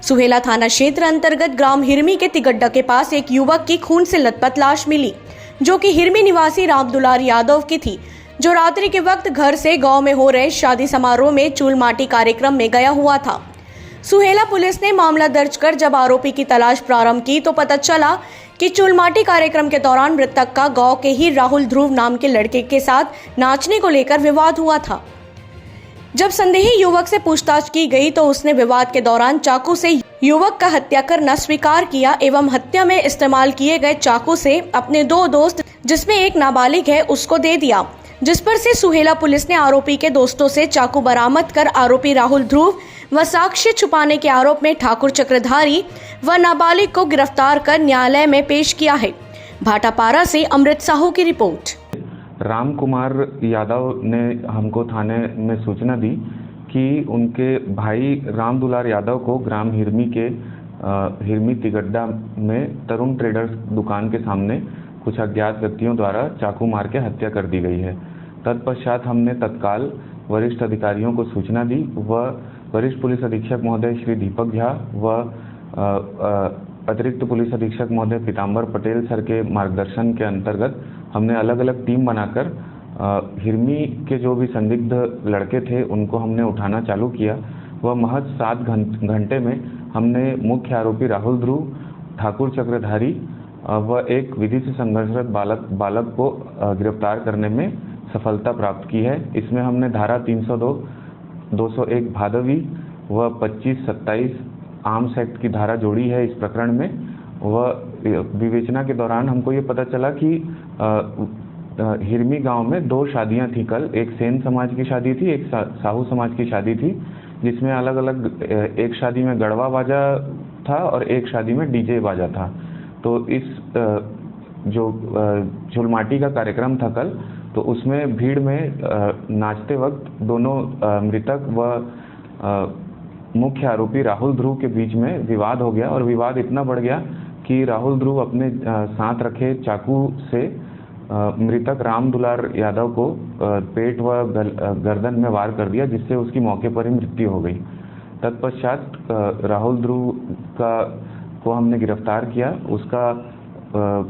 सुहेला थाना क्षेत्र अंतर्गत ग्राम हिरमी के तिगड्डा के पास एक युवक की खून से लथपथ लाश मिली, जो कि हिरमी निवासी रामदुलार यादव की थी, जो रात्रि के वक्त घर से गांव में हो रहे शादी समारोह में चूल माटी कार्यक्रम में गया हुआ था। सुहेला पुलिस ने मामला दर्ज कर जब आरोपी की तलाश प्रारंभ की तो पता चला कि चूलमाटी कार्यक्रम के दौरान मृतक का गांव के ही राहुल ध्रुव नाम के लड़के के साथ नाचने को लेकर विवाद हुआ था। जब संदेही युवक से पूछताछ की गई तो उसने विवाद के दौरान चाकू से युवक का हत्या करना स्वीकार किया एवं हत्या में इस्तेमाल किए गए चाकू से अपने दो दोस्त, जिसमें एक नाबालिग है, उसको दे दिया, जिस पर से सुहेला पुलिस ने आरोपी के दोस्तों से चाकू बरामद कर आरोपी राहुल ध्रुव व साक्ष्य छुपाने के आरोप में ठाकुर चक्रधारी व नाबालिग को गिरफ्तार कर न्यायालय में पेश किया है। भाटापारा से अमृत साहू की रिपोर्ट। राम कुमार यादव ने हमको थाने में सूचना दी कि उनके भाई रामदुलार यादव को ग्राम हिरमी के हिरमी तिगड्डा में तरुण ट्रेडर्स दुकान के सामने कुछ अज्ञात व्यक्तियों द्वारा चाकू मार के हत्या कर दी गई है। तत्पश्चात हमने तत्काल वरिष्ठ अधिकारियों को सूचना दी व वरिष्ठ पुलिस अधीक्षक महोदय श्री दीपक झा व अतिरिक्त पुलिस अधीक्षक महोदय पीताम्बर पटेल सर के मार्गदर्शन के अंतर्गत हमने अलग अलग टीम बनाकर हिरमी के जो भी संदिग्ध लड़के थे उनको हमने उठाना चालू किया। वह महज 7 घंटे में हमने मुख्य आरोपी राहुल ध्रुव, ठाकुर चक्रधारी व एक विधि से संघर्षरत बालक को गिरफ्तार करने में सफलता प्राप्त की है। इसमें हमने धारा 302, 201 भादवी व 25-27 आर्म्स एक्ट की धारा जोड़ी है इस प्रकरण में। वह विवेचना के दौरान हमको ये पता चला कि हिरमी गांव में 2 शादियां थी कल। एक सेन समाज की शादी थी, एक साहू समाज की शादी थी, जिसमें अलग अलग एक शादी में गढ़वा बाजा था और एक शादी में डीजे बाजा था। तो इस जो चूलमाटी का कार्यक्रम था कल, तो उसमें भीड़ में नाचते वक्त दोनों मृतक व मुख्य आरोपी राहुल ध्रुव के बीच में विवाद हो गया और विवाद इतना बढ़ गया कि राहुल ध्रुव अपने साथ रखे चाकू से मृतक रामदुलार यादव को पेट व गर्दन में वार कर दिया, जिससे उसकी मौके पर ही मृत्यु हो गई। तत्पश्चात राहुल ध्रुव को हमने गिरफ्तार किया। उसका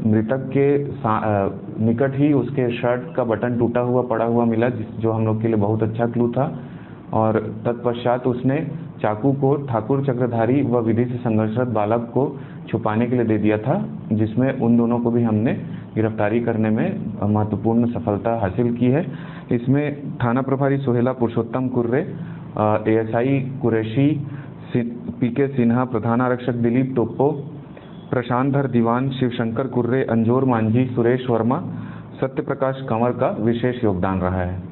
मृतक के निकट ही उसके शर्ट का बटन टूटा हुआ पड़ा हुआ मिला, जो हम लोग के लिए बहुत अच्छा क्लू था। और तत्पश्चात उसने चाकू को ठाकुर चक्रधारी व विधि से संघर्षरत बालक को छुपाने के लिए दे दिया था, जिसमें उन दोनों को भी हमने गिरफ्तारी करने में महत्वपूर्ण सफलता हासिल की है। इसमें थाना प्रभारी सुहेला पुरुषोत्तम कुर्रे, एएसआई कुरैशी, पीके सिन्हा, प्रधान आरक्षक दिलीप टोप्पो, प्रशांतधर दीवान, शिवशंकर कुर्रे, अंजोर मांझी, सुरेश वर्मा, सत्यप्रकाश कंवर का विशेष योगदान रहा है।